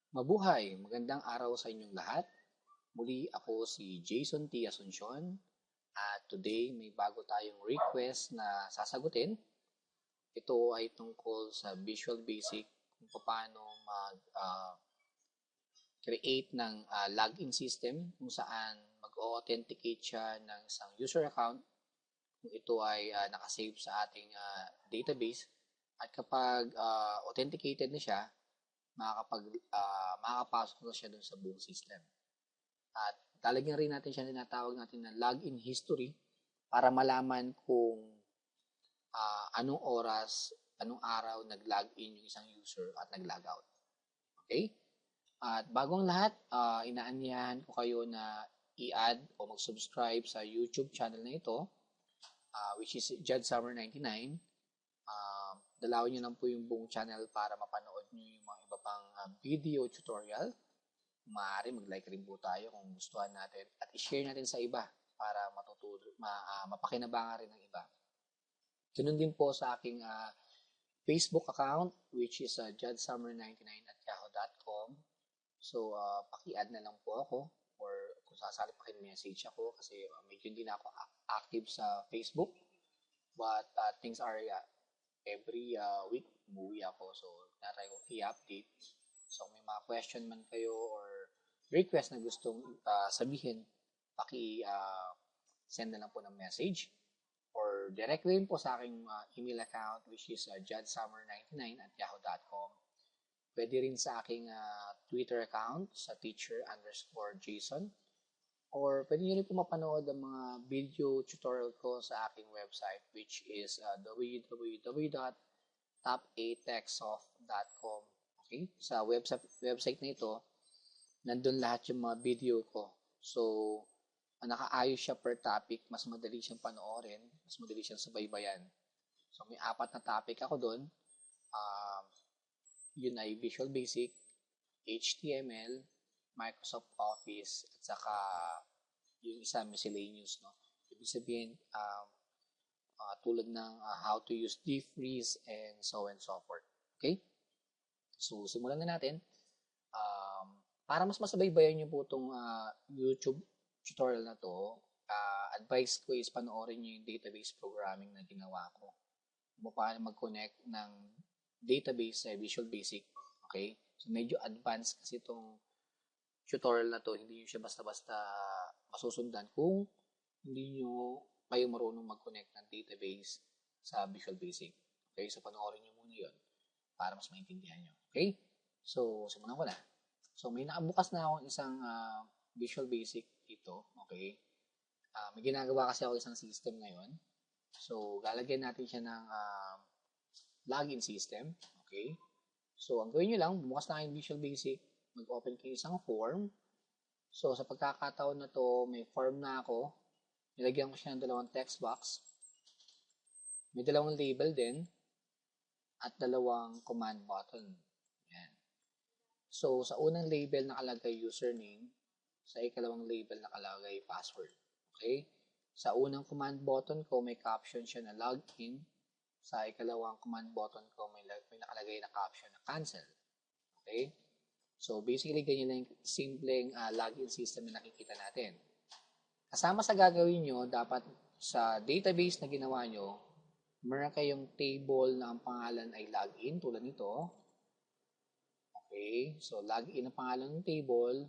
Mabuhay! Magandang araw sa inyong lahat. Muli ako si Jason T. Asuncion at today may bago tayong request na sasagutin. Ito ay tungkol sa Visual Basic kung paano mag-create ng login system kung saan mag-authenticate siya ng isang user account kung ito ay nakasave sa ating database at kapag authenticated na siya, makakapasok na siya dun sa buong system. At lalagyan rin natin siya tinatawag natin na login history para malaman kung anong oras, anong araw nag-login yung isang user at nag-logout. Okay? At bago ang lahat, inaanyahan ko kayo na i-add o mag-subscribe sa YouTube channel na ito, which is Jud Summer 99. Dalawin nyo lang po yung buong channel para mapanood nyo yung mga iba pang video tutorial. Maaari mag-like rin po tayo kung gustuhan natin at i-share natin sa iba para mapakinabangan rin ng iba. Ganun din po sa aking Facebook account which is judsummer99 at yahoo.com. So, paki-add na lang po ako or kung sasali paki-message ako kasi medyo hindi na ako active sa Facebook. But things are every week umuwi ako. So, natry ko i-update. So, may mga question man kayo or request na gustong sabihin, send na lang po ng message or directly rin po sa aking email account which is judsummer99 at yahoo.com. Pwede rin sa aking Twitter account sa teacher_Jason or pwede nyo rin po mapanood ang mga video tutorial ko sa aking website which is www.top8techsoft.com. Okay? Sa website na ito, nandun lahat yung mga video ko. So, nakaayos siya per topic, mas madali siyang panoorin, mas madali siyang subaybayan. So, may 4 na topic ako doon. Yun ay Visual Basic, HTML, Microsoft Office, at saka yung isa miscellaneous, no? Ibig sabihin, tulad ng how to use defreeze and so on and so forth. Okay? So, simulan na natin. Para mas masabaybayan nyo po itong YouTube tutorial na to, advice ko is panoorin nyo yung database programming na ginawa ko. Kung paano mag-connect ng database sa Visual Basic. Okay? So, medyo advanced kasi itong tutorial na to, hindi nyo siya basta-basta masusundan kung hindi nyo kayo marunong mag-connect ng database sa Visual Basic. Okay? So, panoorin nyo muna yun para mas maintindihan nyo. Okay? So, simulan ko na. So, may nakabukas na akong isang Visual Basic dito. Okay? May ginagawa kasi ako isang system ngayon. So, lalagyan natin siya ng login system. Okay? So, ang gawin nyo lang, bukas na kayong Visual Basic, mag-open kayo isang form. So, sa pagkakataon na to, may form na ako. Nilagyan ko siya ng 2 text box. May 2 label din. At 2 command button. Yan. So, sa unang label nakalagay username. Sa ikalawang label nakalagay password. Okay? Sa unang command button ko, may caption siya na login. Sa ikalawang command button ko, may nakalagay na caption na cancel. Okay? So, basically, ganyan lang yung simpleng login system na nakikita natin. Kasama sa gagawin nyo, dapat sa database na ginawa nyo, meron kayong table na ang pangalan ay login, tulad nito. Okay? So, login ang pangalan ng table.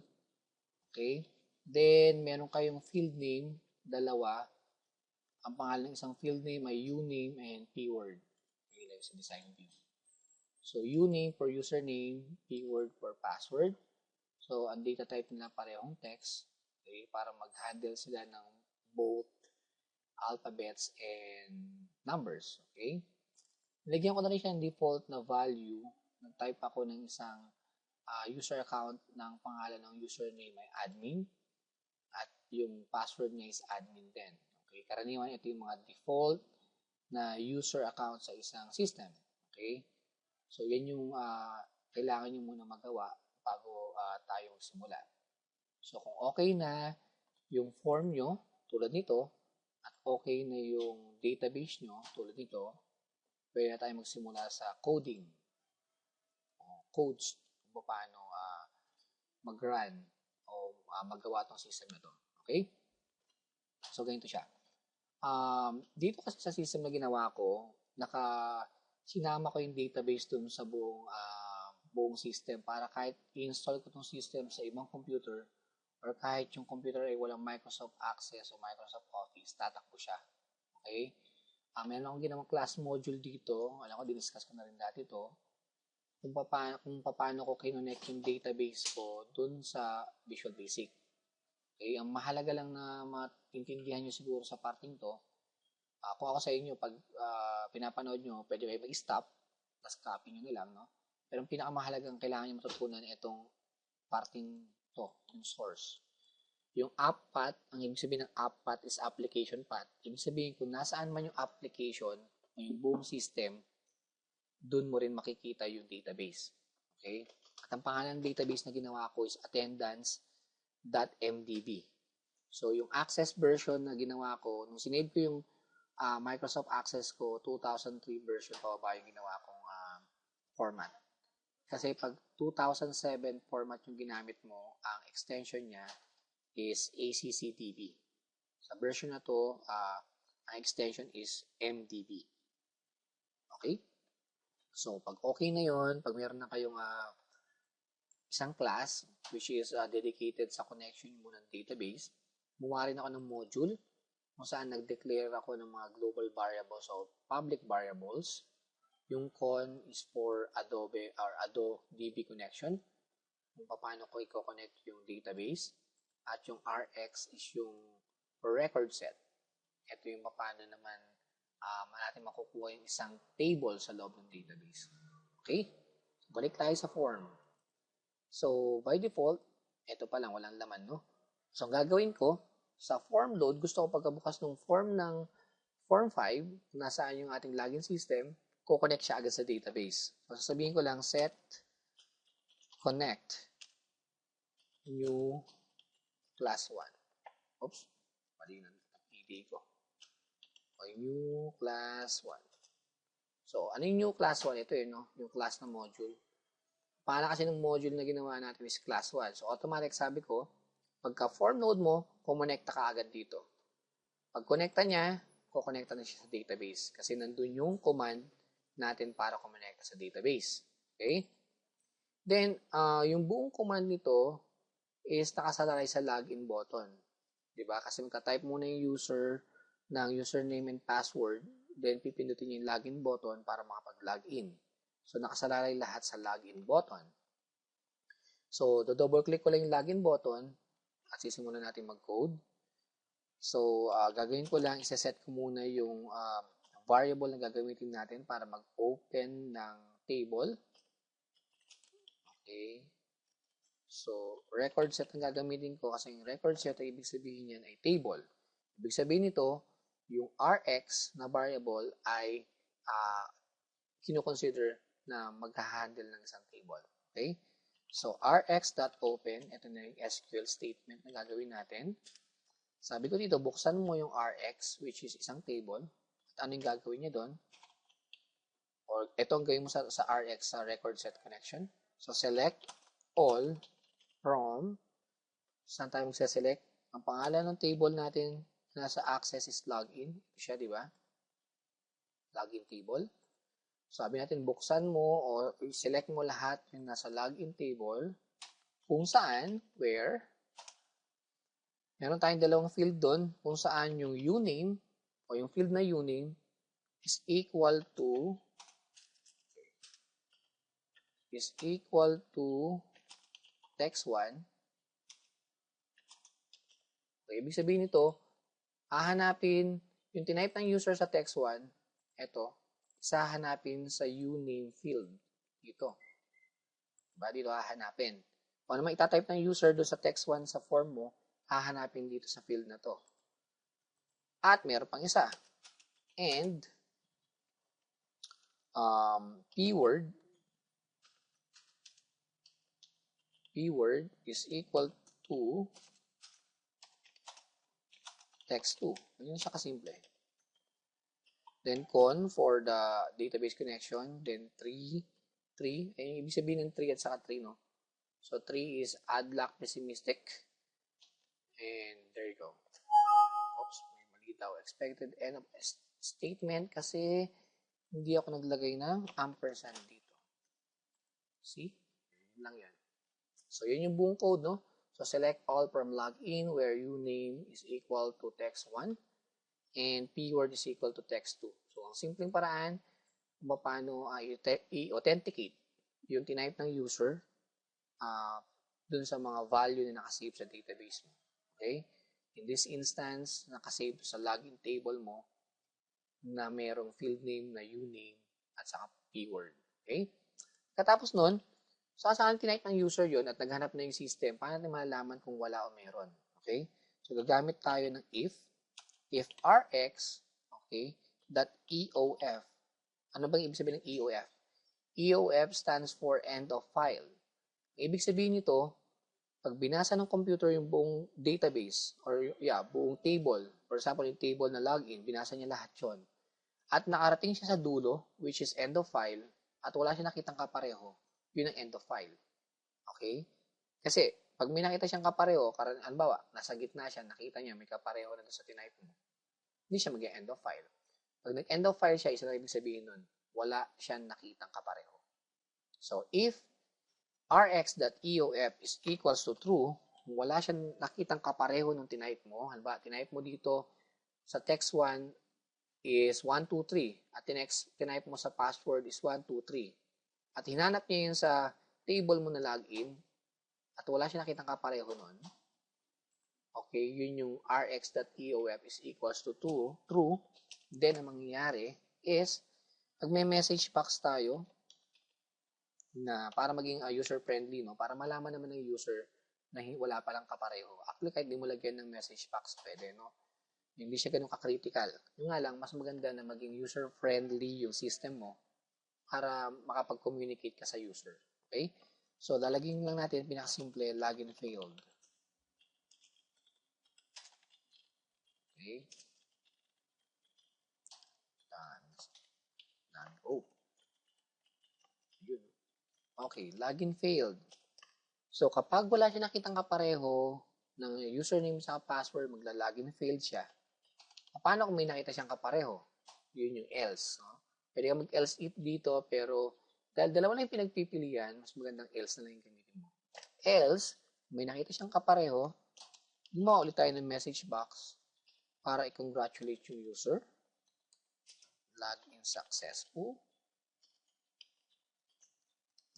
Okay? Then, meron kayong field name, 2. Ang pangalan ng isang field name ay uname and keyword. Okay, like sa design view. So, uname for username, keyword for password. So, ang data type nila parehong text. Okay, para mag-handle sila ng both alphabets and numbers. Okay? Nilagyan ko na rin siya ng default na value. Nag-type ako ng isang user account ng pangalan ng username ay admin. At yung password niya is admin din. Okay? Karaniwan ito yung mga default na user account sa isang system. Okay? So, yan yung kailangan nyo muna magawa bago tayo magsimula. So, kung okay na yung form nyo, tulad nito, at okay na yung database nyo, tulad nito, pwede na tayo magsimula sa coding. Codes. kung paano mag-run o magawa tong system na to. Okay? So, ganito siya. Dito kasi sa system na ginawa ko, sinama ko yung database dun sa buong system para kahit i-install ko tong system sa ibang computer or kahit yung computer ay walang Microsoft Access o Microsoft Office, tatakbo siya. Okay? Meron akong ginawang class module dito. Alam ko, diniscuss ko na rin dati to. Kung paano ko kinonect yung database ko dun sa Visual Basic. Okay? Ang mahalaga lang na maintindihan nyo siguro sa parting to, kung ako sa inyo, pag pinapanood nyo, pwede kayo mag-stop, tapos copy nyo na lang, no? Pero ang pinakamahalagang kailangan nyo matutunan itong parting to, yung source. Yung app path, ang ibig sabihin ng app path is application path. Ibig sabihin kung nasaan man yung application, yung buong system, dun mo rin makikita yung database. Okay? At ang pangalan ng database na ginawa ko is attendance.mdb. So, yung access version na ginawa ko, nung sinave ko yung Microsoft Access ko, 2003 version pa ba yung ginawa kong format. Kasi pag 2007 format yung ginamit mo, ang extension niya is ACCDB. Sa version na to, ang extension is MDB. Okay? So, pag okay na yon, pag meron na kayong isang class, which is dedicated sa connection mo ng database, gumawa rin ako ng module kung saan nag-declare ako ng mga global variables o public variables. Yung con is for Adobe or AdoDB connection, kung paano ko i-connect yung database. At yung Rx is yung record set. Ito yung paano naman natin makukuha yung isang table sa loob ng database. Okay? Balik tayo sa form. So, by default, ito pa lang, walang laman, no? So, ang gagawin ko, sa form load, gusto ko pagkabukas ng form 5, nasaan yung ating login system, kukonect siya agad sa database. So, sasabihin ko lang, set connect new class 1. Oops, mali na ang ID ko. Okay, new class 1. So, ano yung new class 1? Ito yun, no? Yung class na module. Pangalan kasi ng module na ginawa natin is class 1. So, automatic sabi ko, pagka form node mo, kumonekta ka agad dito. Pag connecta niya, kukonekta na siya sa database. Kasi nandun yung command natin para kumonekta sa database. Okay? Then, yung buong command nito is nakasalalay sa login button. Diba? Kasi magka-type muna yung user ng username and password, then pipindutin yung login button para makapag-login. So, nakasalalay lahat sa login button. So, double-click ko lang yung login button at sisimulan natin mag-code. So, gagawin ko lang, isa-set ko muna yung variable na gagamitin natin para mag-open ng table. Okay. So, record set ang gagamitin ko kasi yung record set ay ibig sabihin yan ay table. Ibig sabihin nito, yung Rx na variable ay kino-consider na mag-handle ng isang table. Okay? So, rx.open, ito na yung SQL statement na gagawin natin. Sabi ko dito, buksan mo yung Rx, which is isang table. At ano yung gagawin niya doon? Or ito ang gawin mo sa Rx, sa record set connection. So, select all from, saan tayo magse-select? Ang pangalan ng table natin na nasa access is login. Siya, di ba? Login table. Sabi natin, buksan mo o select mo lahat yung nasa login table kung saan, where, meron tayong dalawang field doon kung saan yung uname o yung field na uname is equal to text1. So, ibig sabihin nito, hahanapin yung tinype ng user sa text1, eto, hahanapin sa uname field. Dito. Diba? Dito hahanapin. Kung ano man itatype ng user doon sa text1 sa form mo, hahanapin dito sa field na to. At meron pang isa. And keyword is equal to text2. Ganyan siya kasimple. Then con for the database connection, then 3 3. Ayun, ibig sabihin ng 3 at saka 3, no? So, 3 is odd luck pessimistic. And there you go. Oops, may mali daw. Expected end of statement kasi hindi ako naglagay ng ampersand dito. See? Yun lang yan. So, yun yung buong code, no? So, select all from login where uname is equal to text1 and pword is equal to text2. So, ang simpleng paraan kung paano i-authenticate yung tinype ng user dun sa mga value na nakasave sa database mo. Okay? In this instance, nakasave sa login table mo na merong field name na uname at saka keyword. Okay? Katapos nun, saan tinype ng user yon at naghanap na yung system, paano natin malalaman kung wala o meron? Okay? So, gagamit tayo ng if rx, okay, .eof. Ano bang ibig sabihin ng EOF? EOF stands for end of file. Ibig sabihin nito, pag binasa ng computer yung buong database or buong table, for example, yung table na login, binasa niya lahat yon. At nakarating siya sa dulo, which is end of file, at wala siya nakitang kapareho, yun ang end of file. Okay? Kasi, pag may nakita siyang kapareho, halimbawa, nasa gitna siya, nakita niya, may kapareho na doon sa tinype mo, hindi siya mag-end of file. Pag nag-end of file siya, isa na ibig sabihin nun, wala siyang nakitang kapareho. So, if rx.eof is equals to true, kung wala siyang nakitang kapareho ng tinype mo, halimbawa, tinype mo dito sa text1 is 1, 2, 3, at tinype mo sa password is 1, 2, 3, at hinanap niya yun sa table mo na login, at wala siyang nakitang kapareho nun, okay, yun yung rx.eof is equals to true, then ang mangyayari is, pag may message box tayo, na para maging user-friendly, no? Para malaman naman ng user na wala palang kapareho. Actually, kahit di mo lagyan ng message box, pwede, no? Hindi siya ganun ka-critical. Yung nga lang, mas maganda na maging user-friendly yung system mo para makapag-communicate ka sa user. Okay? So, lalagyan lang natin pinakasimple, login failed. Okay? Done. Oh. Yun. Okay, login failed. So, kapag wala siya nakitang kapareho ng username sa password, magla-login failed siya. Paano kung may nakita siyang kapareho? Yun yung else. No? Pwede ka mag-else if dito, pero dahil dalawa na yung pinagpipilian, mas magandang else na lang yung gamitin mo. Else, may nakita siyang kapareho, gumawa ulit tayo ng message box para i-congratulate yung user. Login successful.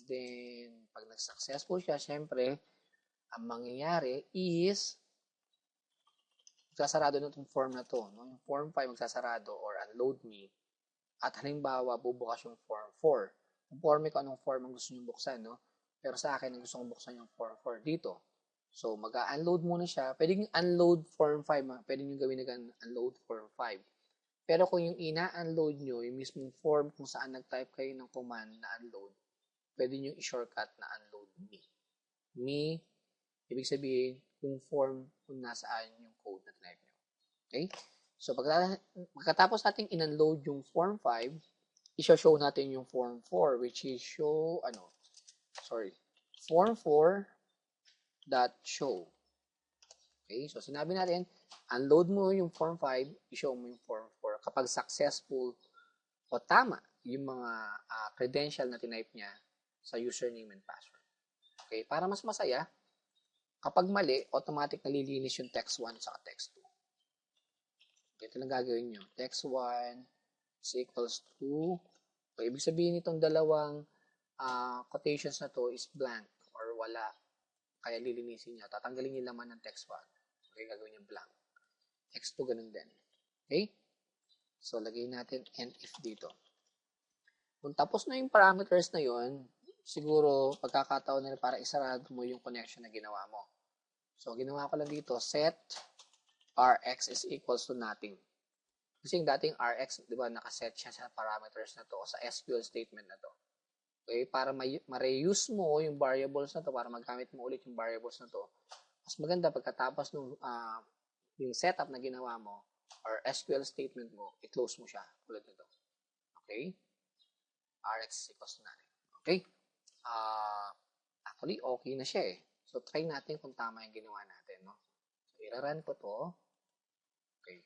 Then, pag nag-successful siya, syempre, ang mangyayari is, magsasarado na itong form na to. No? Yung form 5 magsasarado or unload me. At halimbawa, bubukas yung form 4. Conforme ko anong form ang gusto nyo buksan. No? Pero sa akin, gusto kong buksan yung form 4 dito. So, mag-unload muna siya. Pwede yung unload form 5. Pwede nyo gawin na unload form 5. Pero kung yung ina-unload nyo, yung mismong form kung saan nag-type kayo ng command na unload, pwede nyo i-shortcut na unload me. Me, ibig sabihin, kung form kung nasaan yung code na type nyo. Okay? So, pagkatapos natin in-unload yung form 5, i-show natin yung form 4, which is form 4.show. Okay? So, sinabi natin, unload mo yung form 5, i-show mo yung form 4 kapag successful o tama yung mga credential na tinype niya sa username and password. Okay? Para mas masaya, kapag mali, automatic nalilinis yung text 1 sa text 2. Ito lang gagawin nyo. Text 1 is equals to, so, ibig sabihin itong dalawang quotations na to is blank or wala. Kaya lilinisin nyo. Tatanggalin yung laman ng text 1. Okay, gagawin nyo blank. Text 2, ganun din. Okay? So, lagay natin and if dito. Kung tapos na yung parameters na yon, siguro pagkakataon na para isarado mo yung connection na ginawa mo. So, ginawa ko lang dito, set rx is equals to nothing. Kasi yung dating rx, di ba, nakaset siya sa parameters na to o sa SQL statement na to. Okay, para ma-reuse mo yung variables na to, para magamit mo ulit yung variables na to, mas maganda pagkatapos nung yung setup na ginawa mo or SQL statement mo, i-close mo siya ulit nito. Okay? Rx is equals to nothing. Okay? Actually, okay na siya eh. So, try natin kung tama yung ginawa natin, no? So, i-run ko to. Okay.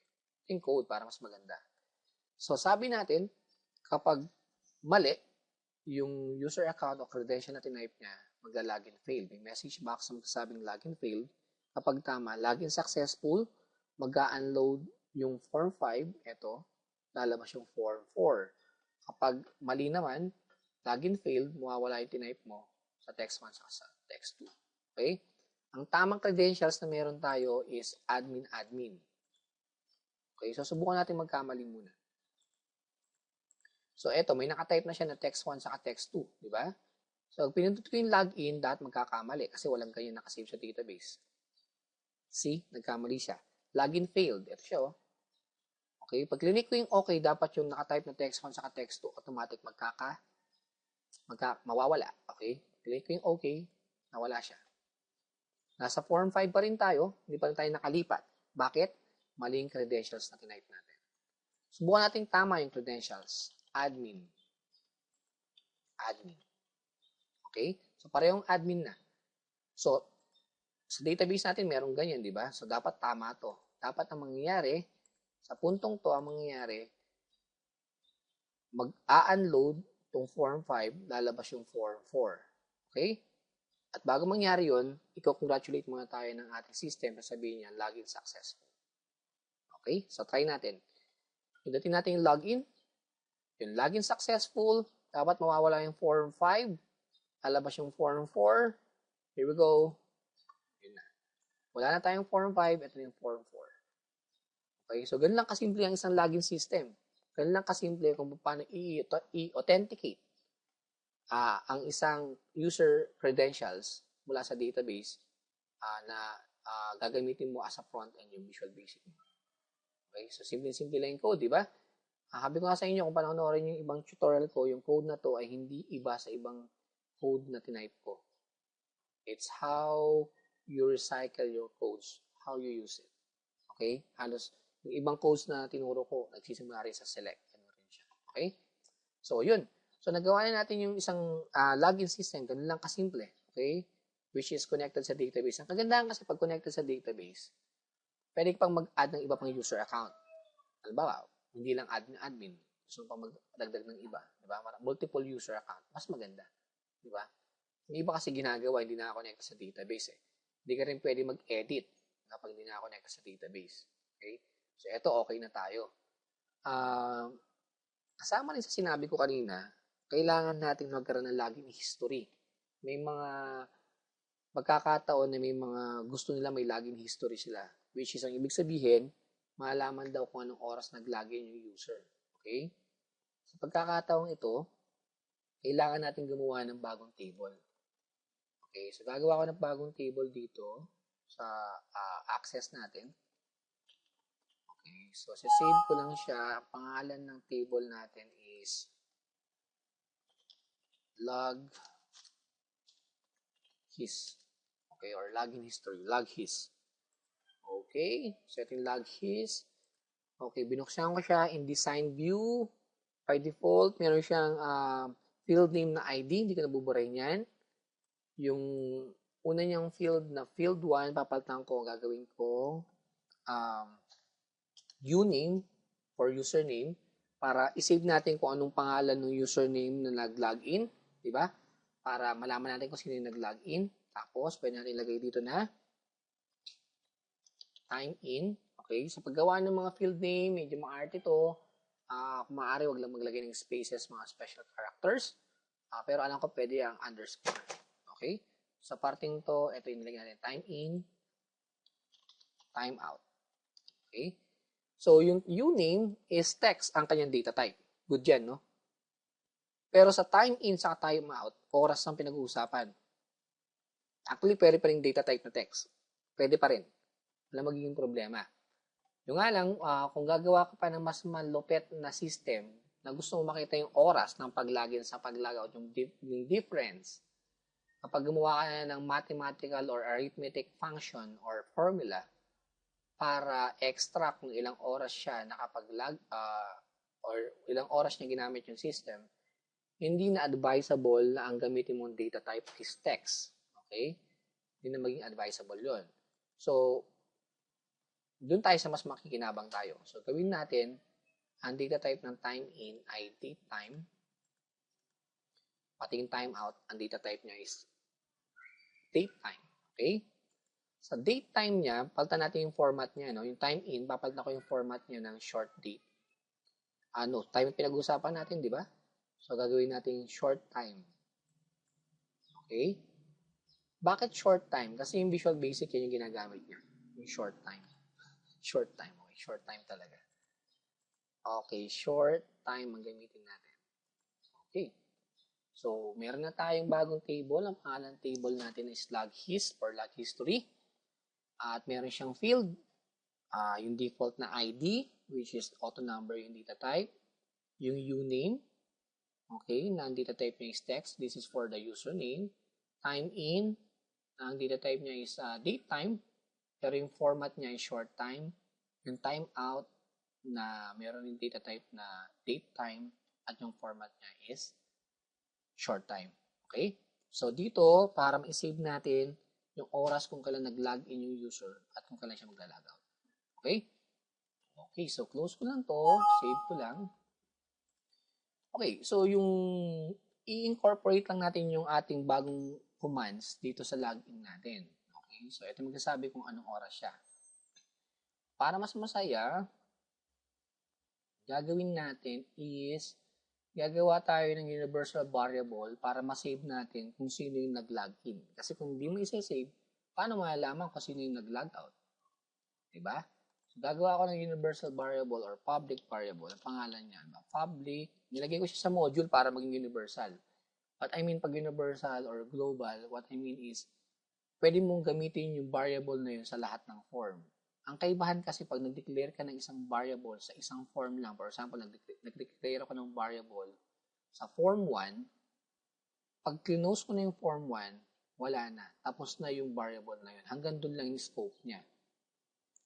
Yung code para mas maganda. So, sabi natin, kapag mali, yung user account o credential na tinype niya, magla-login failed. May message box na magsasabing login failed. Kapag tama, login successful, mag-unload yung form 5, eto, lalabas yung form 4. Kapag mali naman, login failed, mawawala yung tinype mo sa text 1 sa text 2. Okay? Ang tamang credentials na meron tayo is admin. Okay? So, subukan natin magkamali muna. So, eto, may nakatype na siya na text 1 sa text 2. Di ba? So, pinindot ko yung login, dapat magkakamali kasi walang ganyan nakasave sa database. See? Nagkamali siya. Login failed. Ito siya, oh. Okay? Pag clinic ko yung okay, dapat yung nakatype na text 1 sa text 2, automatic mawawala. Okay? Click ko yung okay, nawala siya. Nasa form 5 pa rin tayo, hindi pa rin tayo nakalipat. Bakit? Mali yung credentials na tinype natin. Subukan natin tama yung credentials. Admin. Okay? So, parehong admin na. So, sa database natin, merong ganyan, di ba? So, dapat tama to. Dapat ang mangyayari, sa puntong to, ang mangyayari, mag-a-unload tong form 5, lalabas yung form 4. Okay? At bago mangyari yun, i-congratulate muna tayo ng ating system na sabihin niya, login successful. Okay? So, try natin. Pindutin natin yung login. Yung login successful, dapat mawawala yung form 5. Lalabas yung form 4. Here we go. Yun na. Wala na tayong form 5. Ito yung form 4. Okay? So, ganun lang kasimple ang isang login system. Ganun lang kasimple kung paano i-authenticate ang isang user credentials mula sa database na gagamitin mo as a front-end yung Visual Basic. Okay? So, simple-simple lang yung code, di ba? Sabi ko nga sa inyo, kung panoorin yung ibang tutorial ko, yung code na to ay hindi iba sa ibang code na tinype ko. It's how you recycle your codes, how you use it. Okay? Halos, yung ibang codes na tinuro ko, nagsisimula rin sa select. Ano rin siya. Okay? So, yun. So, nagawa na natin yung isang login system. Ganun lang kasimple. Okay? Which is connected sa database. Ang kagandahan kasi pag connected sa database, pwede pang mag-add ng iba pang user account. Halimbawa, hindi lang admin. Gusto mo pang magdagdag ng iba. Diba? Multiple user account. Mas maganda. Diba? Yung iba kasi ginagawa, hindi nakakonect sa database. Hindi ka rin pwede mag-edit kapag hindi nakakonect sa database. Okay? So, eto okay na tayo. Kasama rin sa sinabi ko kanina, kailangan natin magkaroon ng login history. May mga magkakataon na may mga gusto nila may login history sila. Which is, ang ibig sabihin, malaman daw kung anong oras nag-login yung user. Okay? Sa pagkakataong ito, kailangan natin gumawa ng bagong table. Okay? So, gagawa ko ng bagong table dito sa access natin. Okay? So, save ko lang siya. Ang pangalan ng table natin is log his. Okay? Or login history. Log his. Okay, so ito yung log his. Okay, binuksan ko siya in design view. By default, meron siyang field name na ID. Hindi ko nabuburahin yan. Yung una niyang field na field 1, papalitan ko, gagawin ko uname or username para isave natin kung anong pangalan ng username na nag-login. Diba? Para malaman natin kung sino yung nag-login. Tapos, pwede natin ilagay dito na time in. Okay? Sa paggawa ng mga field name, medyo maarte ito. Kung maaari, wag lang maglagay ng spaces, mga special characters. Pero alam ko pwede ang underscore. Okay? Sa parting to, ito yung nilagay natin. Time in, time out. Okay? So, yung uname is text ang kanyang data type. Good yan, no? Pero sa time in sa time out, oras ang pinag-uusapan. Actually, pwede pa rin data type na text. Pwede pa rin. Wala magiging problema. Yung nga lang, kung gagawa ka pa ng mas malupit na system na gusto mo makita yung oras ng pag-login sa pag-logout, yung difference, kapag gumawa ka na ng mathematical or arithmetic function or formula para extract kung ilang oras siya nakapag-log or ilang oras niya ginamit yung system, hindi na advisable na ang gamitin mong data type is text. Okay? Hindi na maging advisable yon. So, doon tayo sa mas makikinabang tayo. So, gawin natin, ang data type ng time in ay date time. Pati yung time out, ang data type niya is date time. Okay? Sa date time niya, palitan natin yung format niya. No? Yung time in, papalitan ko yung format niya ng short date. Time pinag-usapan natin, di ba? So, gagawin natin short time. Okay? Bakit short time? Kasi yung Visual Basic, yan yung ginagamit niya. Yung short time. Short time. Okay, short time talaga. Okay, short time ang gamitin natin. Okay. So, meron na tayong bagong table. Ang pangalan table natin is loghist or log history. At meron siyang field. Yung default na ID, which is auto number yung data type. Yung uname. Okay, na ang data type niya is text. This is for the username. Time in, ang data type niya is date time. Pero yung format niya is short time. Yung time out, na meron yung data type na date time. At yung format niya is short time. Okay? So, dito, para ma-save natin yung oras kung kailan nag-log in yung user at kung kailan siya magla-log out. Okay? Okay, so close ko lang to. Save ko lang. Okay, so yung i-incorporate lang natin yung ating bagong commands dito sa login natin. Okay, so ito magsasabi kung anong oras siya. Para mas masaya, gagawin natin is gagawa tayo ng universal variable para ma-save natin kung sino yung nag-login. Kasi kung hindi mo isa-save, paano malalaman kung sino yung nag-log out? Diba? So, gagawa ko ng universal variable or public variable. Ang pangalan niya, public. Nilagay ko siya sa module para maging universal. What I mean pag universal or global, what I mean is, pwede mong gamitin yung variable na yun sa lahat ng form. Ang kaibahan kasi pag nag-declare ka ng isang variable sa isang form lang, for example, nag-declare ako ng variable sa form 1, pag close ko na yung form 1, wala na. Tapos na yung variable na yun. Hanggang doon lang yung scope niya.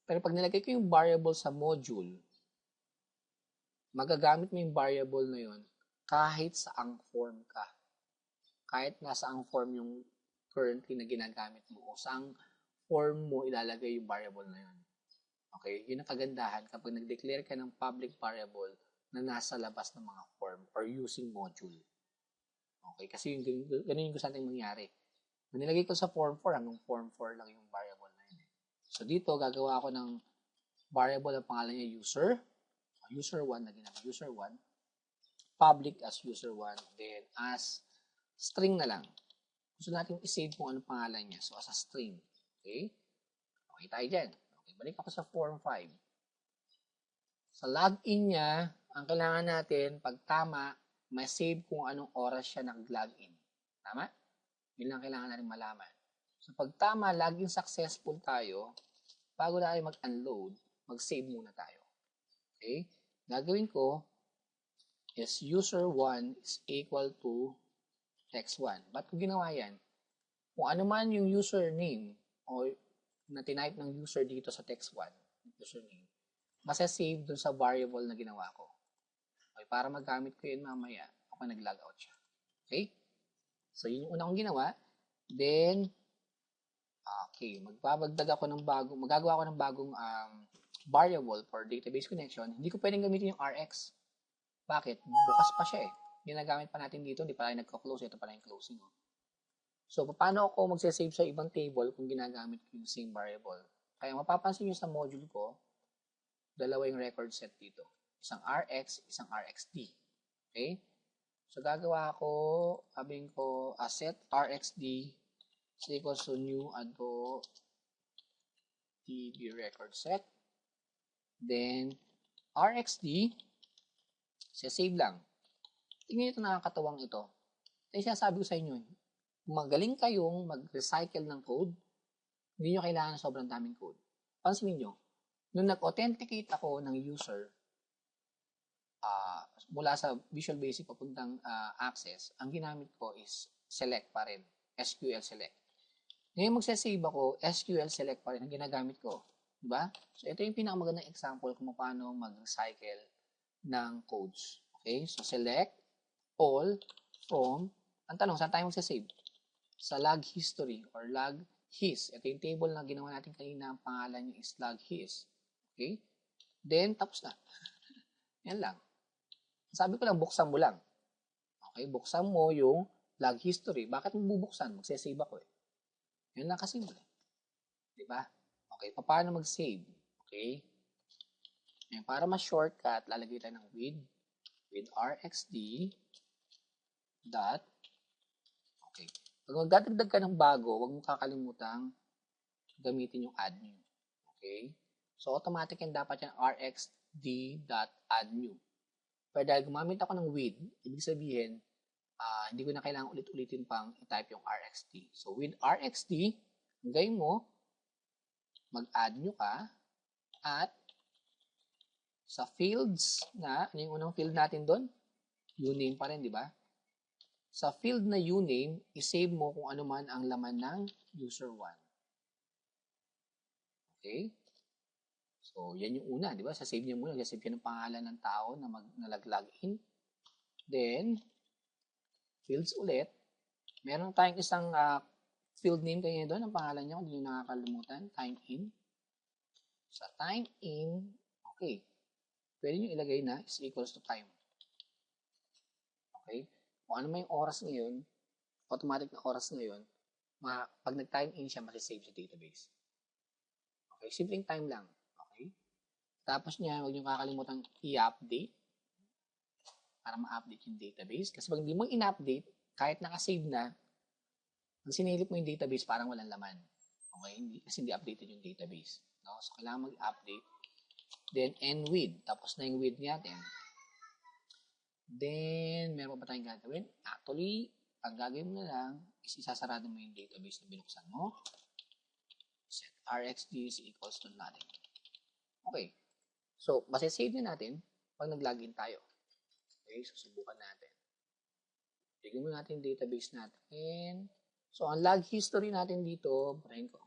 Pero pag nilagay ko yung variable sa module, magagamit mo yung variable na yun kahit saang form ka. Kahit nasaang form yung currently na ginagamit mo o saang form mo ilalagay yung variable na yun. Okay? Yun ang kagandahan kapag nag-declare ka ng public variable na nasa labas ng mga form or using module. Okay? Kasi ganun yung gusto natin mangyari. Kung nilagay ko sa form 4, hanggang form 4 lang yung variable na yun. So, dito, gagawa ako ng variable ang pangalan niya user. User1, lagyan natin user1. Public as user1. Then, as string na lang. Gusto natin i-save kung anong pangalan niya. So, as a string. Okay? Okay tayo dyan. Okay, balik ako sa form 5. Sa login niya, ang kailangan natin, pag tama, ma-save kung anong oras siya nag-login. Tama? Yun lang kailangan natin malaman. So, pag tama, login successful tayo, bago na tayo mag-unload, mag-save muna tayo. Okay? Gagawin ko is user1 is equal to text1. Ba't ko ginawa yan? Kung ano man yung username o na tinype ng user dito sa text1, username, masasave dun sa variable na ginawa ko. Okay? Para magamit ko yun mamaya kapag nag-log out siya. Okay? So, yun yung una kong ginawa. Then, okay, magagawa ako ng bagong variable for database connection. Hindi ko pwedeng gamitin yung RX. Bakit? Bukas pa siya eh. Ginagamit pa natin dito, hindi pa tayo nagko-close. Ito pala yung closing. Oh. So, paano ako magsasave sa ibang table kung ginagamit ko yung same variable? Kaya mapapansin nyo sa module ko, dalawa yung record set dito. Isang RX, isang RXD. Okay? So, gagawa ko, sabihin ko, set RXD is equals to new add ko DB record set. Then, RXD, save lang. Tingnan ito nakakatawang ito. Ito yung sinasabi ko sa inyo. Magaling kayong mag-recycle ng code, hindi nyo kailangan sobrang daming code. Pansinin nyo, nung nag-authenticate ako ng user, mula sa Visual Basic papuntang Access, ang ginamit ko is select pa rin, SQL select. Ngayon magsasave ako, SQL select pa rin ang ginagamit ko. Diba? So, ito yung pinakamagandang example kung paano mag-recycle ng codes. Okay? So, select all from, ang tanong, saan tayo magsasave? Sa log history or log his. Ito yung table na ginawa natin kanina, ang pangalan niya is log his. Okay? Then, tapos na. Yan lang. Sabi ko lang, buksan mo lang. Okay, buksan mo yung log history. Bakit mo bubuksan? Magsasave ako eh. Yan lang kasimple. Diba? Okay, paano mag-save? Okay? Yan, para ma-shortcut, lalagay tayo ng with rxd dot. Okay. Pag magdadagdag ka ng bago, huwag mo kakalimutang gamitin yung add new. Okay? So, automatic yan dapat yan rxd.addNew. Pero dahil gumamit ako ng with, ibig sabihin, hindi ko na kailangan ulit-ulitin pang i-type yung rxd. So, with rxd, ang gawin mo, mag-add new ka, at sa fields na, ano yung unang field natin doon? Uname pa rin, di ba? Sa field na uname, isave mo kung ano man ang laman ng user1. Okay? So, yan yung una, di ba? Sa save niya muna, save siya ng pangalan ng tao na nag-login. Then, fields ulit. Meron tayong isang field name kanina doon, ang pangalan niya, kung hindi nyo nakakalimutan, time in. Sa time in, okay, pwede nyo ilagay na is equals to time. Okay? Kung ano may oras ngayon, automatic na oras ngayon, pag nag-time in siya, masisave sa database. Okay? Simpleng time lang. Okay? Tapos niya, huwag nyo kakalimutan i-update para ma-update yung database. Kasi pag hindi mo in-update, kahit naka-save na, pag sinilip mo yung database, parang walang laman. Okay? Kasi hindi updated yung database. No? So, kailangan mag-update. Then, end with. Tapos na yung with natin. Then, meron pa tayong gagawin. Actually, ang gagawin mo na lang is isasarado mo yung database na binuksan mo. Set rxd is equals to nothing. Okay. So, masasave na natin pag nag-login tayo. Okay, so subukan natin. Tignan mo natin yung database natin. So, ang log history natin dito, brain ko,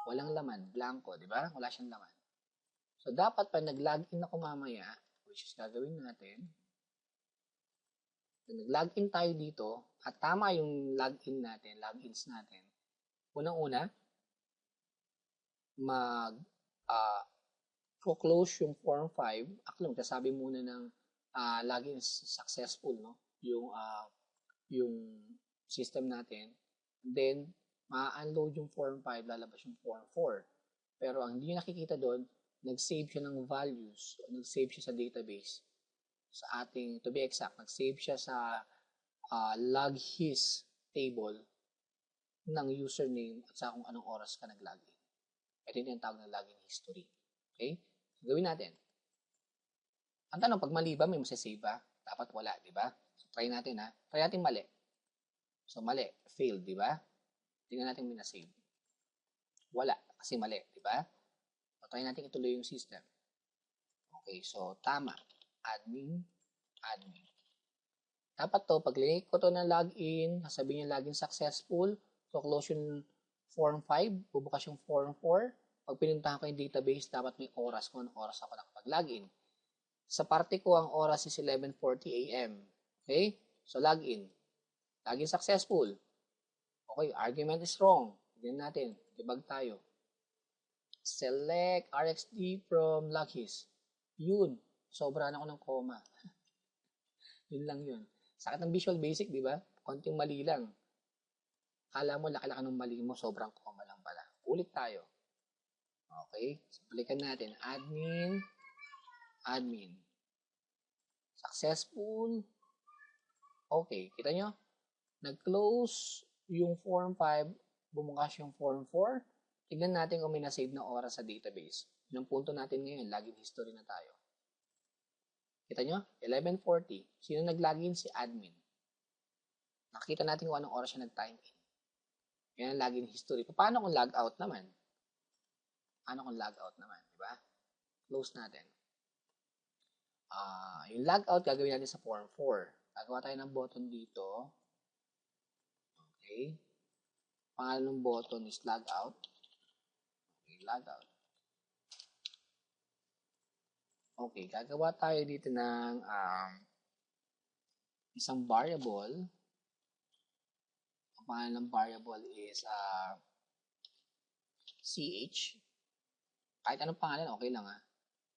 walang laman, blanco, di ba? Wala siyang laman. So, dapat pa nag-login ako mamaya, which is gagawin natin, nag-login tayo dito, at tama yung login natin, logins natin. Unang-una, close yung form 5. Actually, magsasabi muna ng login successful, no? Yung system natin. Then, ma-unload yung form 5, lalabas yung form 4. Pero ang hindi nyo nakikita doon, nag-save siya ng values, nag-save siya sa database. Sa ating, to be exact, nag-save siya sa log his table ng username at sa kung anong oras ka nag-login. Ito yung tawag na login history. Okay? So, gawin natin. Ang tanong, pag mali ba, may masasave ba? Dapat wala, di ba? So, try natin ha. Try natin mali. So, mali. Failed, di ba? Tingnan natin may na-save. Wala, kasi mali, di ba? So, try natin ituloy yung system. Okay, so, tama. Admin. Dapat to, pag link ko to ng login, sasabihin niya login successful, so close yung form 5, bubukas yung form 4. Pag pinuntahan ko yung database, dapat may oras kung anong oras ako nakapag-login. Sa parte ko, ang oras is 11:40 a.m. Okay? So, login. Login successful. Okay, argument is wrong. Tignan natin. Debug tayo. Select rxd from loghis. Yun. Sobrahan ako ng comma. Yun lang yun. Sakit ng Visual Basic, di ba? Konting mali lang. Kala mo, laki-laki ng mali mo, sobrang comma lang pala. Ulit tayo. Okay? So, balikan natin. Admin. Successful. Okay. Kita nyo? Nag-close yung form 5, bumukas yung form 4. Tignan natin kung may na-save na oras sa database. Yung punto natin ngayon, login history na tayo. Kita nyo? 11:40. Sino nag-login? Si admin. Nakita natin kung anong oras siya nag-time in. Yan ang login history. Paano kung log out naman? Diba? Close natin. Yung log out, gagawin natin sa form 4. Gagawa tayo ng button dito. Okay. Pangalan ng button is log out. Okay, log out. Okay, gagawa tayo dito ng isang variable. Ang pangalan ng variable is ch. Kahit anong pangalan, okay lang ha.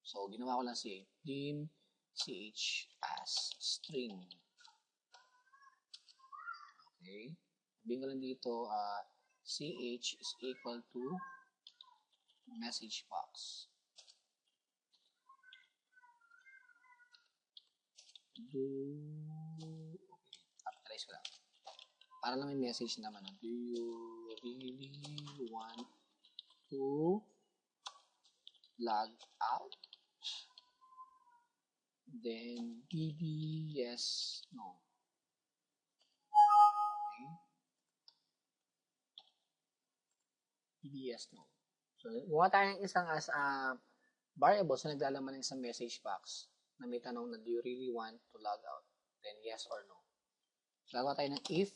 So, ginawa ko lang dim ch as string. Okay. Sabihin ko lang dito, ch is equal to message box. Okay. Capitalize ko lang. Para lang may message naman. Do you really want to log out? Then bb yes, no. Okay. bb yes, no. So, gawa tayo ng isang as variable na naglalaman ng isang message box na may tanong na do you really want to log out? Then yes or no. So, gagawa tayo ng if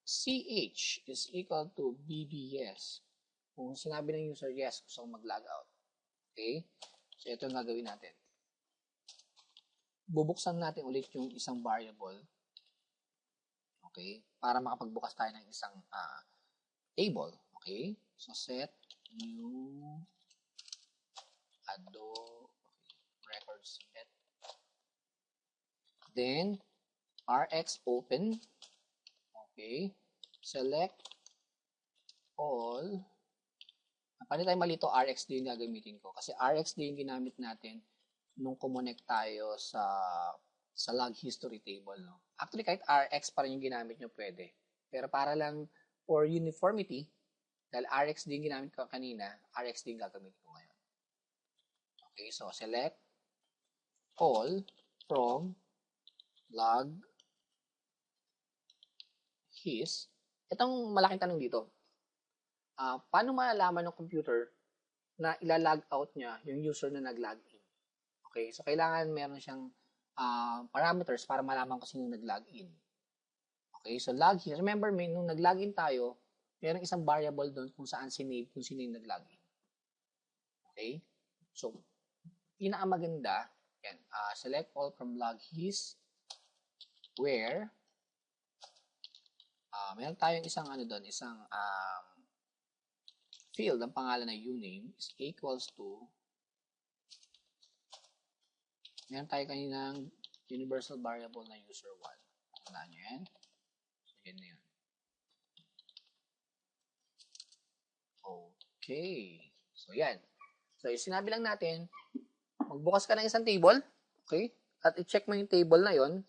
ch is equal to bbs. Kung sinabi ng user yes, gusto kong mag-log out. Okay? So, ito yung gagawin natin. Bubuksan natin ulit yung isang variable. Okay? Para makapagbukas tayo ng isang table. Okay? So, set new record set. Then, rx open. Okay. Select all. Paano tayo malito? RxD yung gagamitin ko. Kasi RxD yung ginamit natin nung kumonect tayo sa log history table. No? Actually, kahit Rx pa rin yung ginamit nyo, pwede. Pero para lang for uniformity, dahil RxD yung ginamit ko kanina, RxD yung gagamitin ko ngayon. Okay, so select all from log his. Itong malaking tanong dito. Paano malalaman ng computer na ila-log out niya yung user na nag-log in? Okay, so kailangan meron siyang parameters para malaman kung sino nag-log in. Okay, so log his. Remember, nung nag-log in tayo, meron isang variable doon kung saan sinave kung sino yung nag-log in. Okay, so pinakamaganda, yan, select all from log his where meron tayong isang isang field, ang pangalan na uname is equals to, meron tayo kaninang universal variable na user1. Tandaan nyo yan. So, yan na yun. Okay. So, yan. So, sinabi lang natin, magbukas ka ng isang table, okay? At i-check mo yung table na yon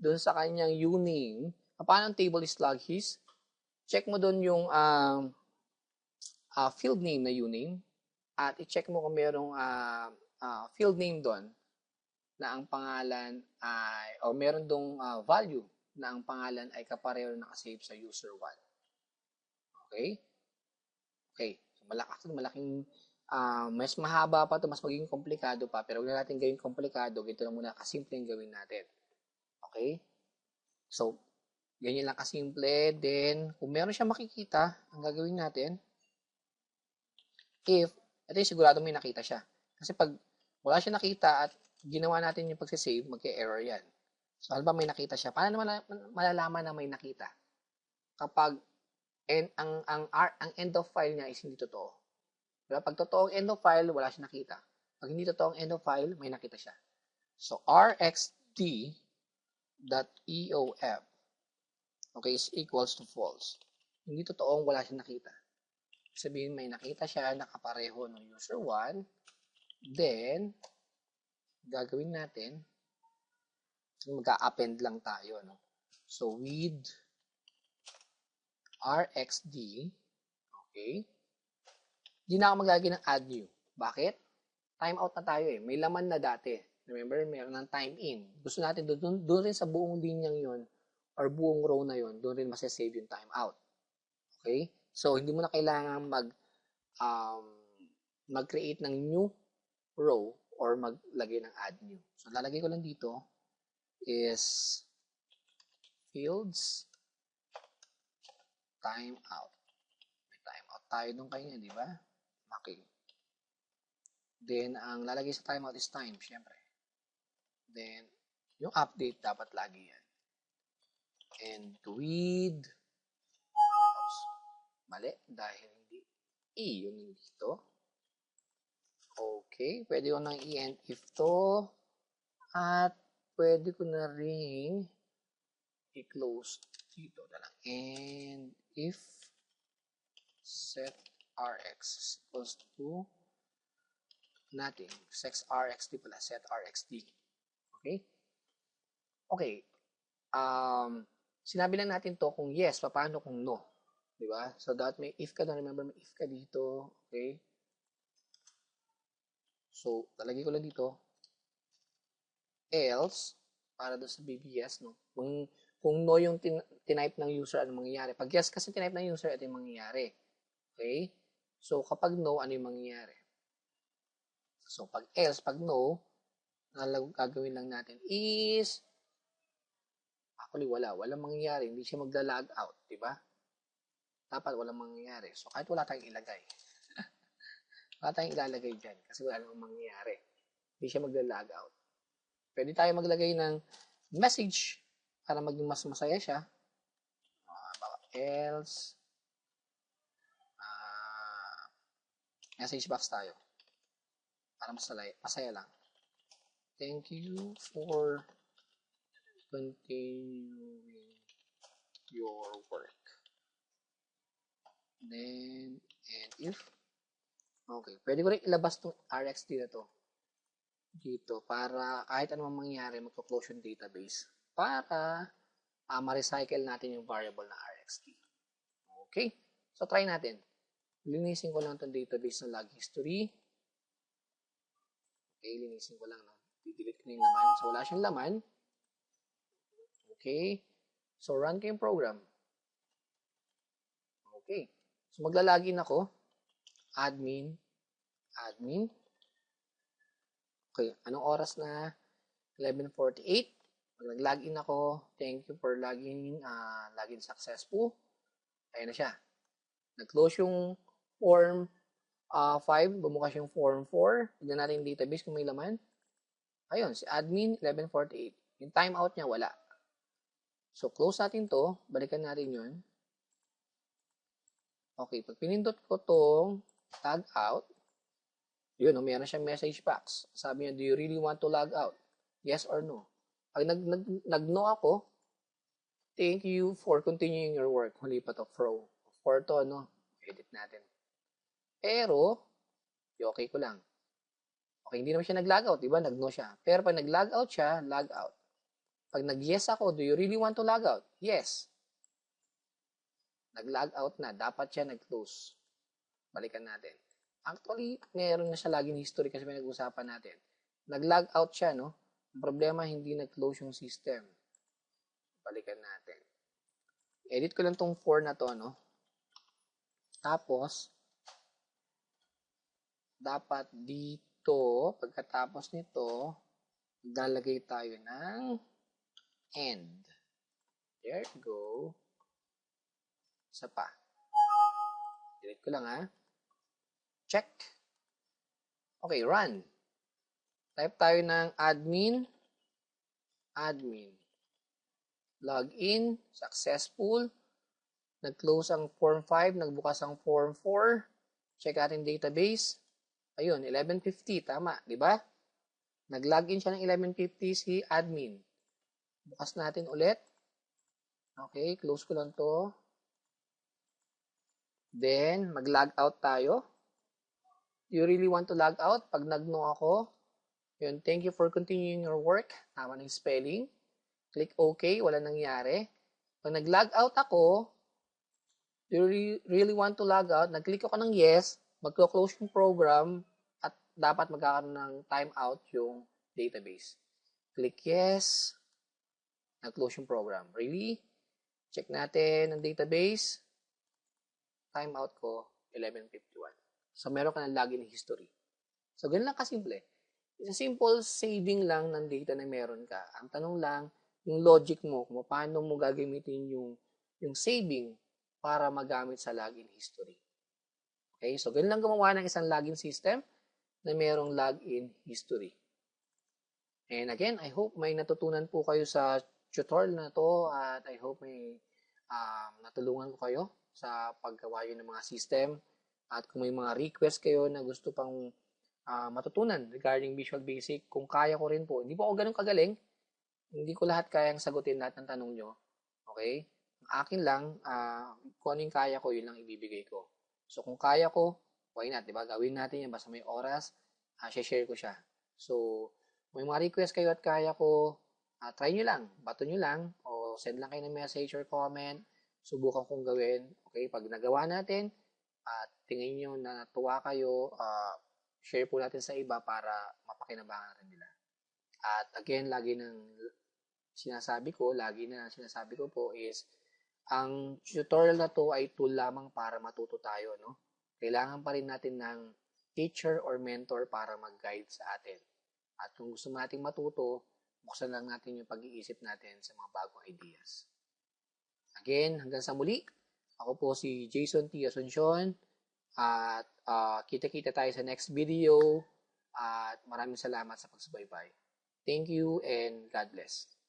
doon sa kanyang uname. Paano ang table is log his? Check mo doon yung field name na uname at i-check mo kung merong field name doon na ang pangalan ay, o meron dong value na ang pangalan ay kapareho na nakasave sa user1. Okay? Okay. So, malaking mas mahaba pa to, mas magiging komplikado pa, pero huwag na natin gawin komplikado, ganito lang muna kasimple yung gawin natin. Okay? So, ganyan lang kasimple. Then, kung meron siya makikita, ang gagawin natin, ito yung sigurado may nakita siya. Kasi pag wala siya nakita at ginawa natin yung pagsisave, magka-error yan. So, halimbawa may nakita siya. Paano naman malalaman na may nakita? Kapag ang end of file niya is hindi totoo. Diba? Pag totoo ang end of file, wala siya nakita. Pag hindi totoo ang end of file, may nakita siya. So, rxd.eof okay, is equals to false. Hindi totoong wala siya nakita. Sabihin may nakita siya nakapareho ng user1, then gagawin natin, mag-a-append lang tayo. No? So, with rxd, okay, di na ako maglagay ng add new. Bakit? Timeout na tayo eh. May laman na dati. Remember, meron ng time in. Gusto natin doon rin sa buong linyang yon or buong row na yon, doon rin masasave yung timeout. Okay? So, hindi mo na kailangan mag-create ng new row or maglagay ng add new. So, lalagay ko lang dito is fields timeout. May timeout tayo nung kanya, di ba? Okay. Then, ang lalagay sa timeout is time, syempre. Then, Yung update, dapat lagi yan. And with, oops, mali, dahil hindi yung dito. Okay, pwede ko nang i-end if to, at pwede ko na rin i-close dito na lang. And if set rx equals to nothing, set rxd pala, set rxd. Okay? Okay. Sinabi lang natin to kung yes, paano kung no. Diba? So, that may if ka na, remember may if ka dito. Okay? So, talagay ko lang dito. Else, para doon sa BBS, no? Kung no yung tinype ng user, ano mangyayari? Pag yes kasi tinype ng user, ito yung mangyayari. Okay? So, kapag no, ano yung mangyayari? So, pag else, pag no, gagawin lang natin is, actually, walang mangyayari. Hindi siya magla-log out, di ba? Dapat walang mangyayari. So, kahit wala tayong ilagay. Wala tayong ilalagay dyan kasi wala namang mangyayari. Hindi siya magla-log out. Pwede tayo maglagay ng message para maging mas masaya siya. Else, message box tayo. Para masaya lang. Thank you for continuing your work. Then, and if, okay, pwede ko rin ilabas itong RxD na to dito para kahit anong mangyari, magpo-close yung database para ma-recycle natin yung variable na RxD. Okay? So, try natin. Linisin ko lang itong database ng log history. Okay, linisin ko lang. No? I-delete ko na yung laman. So, wala siyang laman. Okay. So, run ko yung program. Okay. So, maglalagin ako. Admin. Okay, anong oras na? 11:48. Pag nag-login ako, thank you for login successful. Ayan na siya. Nag-close yung form 5, bumukas yung form 4. Tignan natin yung database kung may laman. Ayun, si admin 11:48. Yung timeout niya wala. So, close natin to. Balikan natin yun. Okay, pag pinindot ko tong tag out, yun, meron siyang message box. Sabi niya, do you really want to log out? Yes or no? Pag nag-no ako, thank you for continuing your work. Huli pa to, for to, edit natin. Pero, okay ko lang. Okay, hindi naman siya nag-log out, diba? Nag-no siya. Pero pag nag-log out siya, log out. Pag nag-yes ako, do you really want to log out? Yes. Nag-log out na. Dapat siya nag-close. Balikan natin. Actually, meron na siya login history kasi may nag-usapan natin. Nag-log out siya, no? Ang problema, hindi nag-close yung system. Balikan natin. Edit ko lang tong 4 na to, no? Tapos, dapat dito, pagkatapos nito, lalagay tayo ng end. There you go. Isa pa. Delete ko lang, ha? Check. Okay, run. Type tayo ng admin. Login. Successful. Nag-close ang form 5. Nagbukas ang form 4. Check natin database. Ayun, 11:50. Tama, di ba? Nag-login siya ng 11:50 si admin. Bukas natin ulit. Okay, close ko lang to. Then, mag-log out tayo. You really want to log out? Pag nag-no ako, yun, thank you for continuing your work. Tama ng spelling. Click OK, wala nangyari. Pag nag-log out ako, you really want to log out, nag-click ako ng yes, mag-close yung program, at dapat magkakaroon ng timeout yung database. Click yes, nag-close yung program. Really? Check natin ang database. Timeout ko, 11:51. So, meron ka ng login history. So, ganun lang kasimple. It's a simple saving lang ng data na meron ka. Ang tanong lang, yung logic mo, kung paano mo gagamitin yung saving para magamit sa login history. Okay? So, ganun lang gumawa ng isang login system na merong login history. And again, I hope may natutunan po kayo sa tutorial na to at I hope may natulungan ko kayo sa paggawa yun ng mga system. At kung may mga request kayo na gusto pang matutunan regarding Visual Basic, kung kaya ko rin po, hindi po ako ganun kagaling, hindi ko lahat kayang sagutin lahat ng tanong nyo. Okay? Ang akin lang, kung ano yung kaya ko, yun lang ibibigay ko. So, kung kaya ko, why not? Diba? Gawin natin yan. Basta may oras, share ko siya. So, may mga request kayo at kaya ko, try nyo lang. Bato nyo lang. O send lang kayo ng message or comment. Subukan kong gawin. Okay? Pag nagawa natin, at tingin nyo na natuwa kayo, share po natin sa iba para mapakinabangan rin nila. At again, lagi na sinasabi ko po is, ang tutorial na to ay tool lamang para matuto tayo, no? Kailangan pa rin natin ng teacher or mentor para mag-guide sa atin. At kung gusto nating matuto, buksan lang natin yung pag-iisip natin sa mga bagong ideas. Again, hanggang sa muli, ako po si Jason T. Asuncion at kita-kita tayo sa next video at maraming salamat sa pagsubaybay. Thank you and God bless.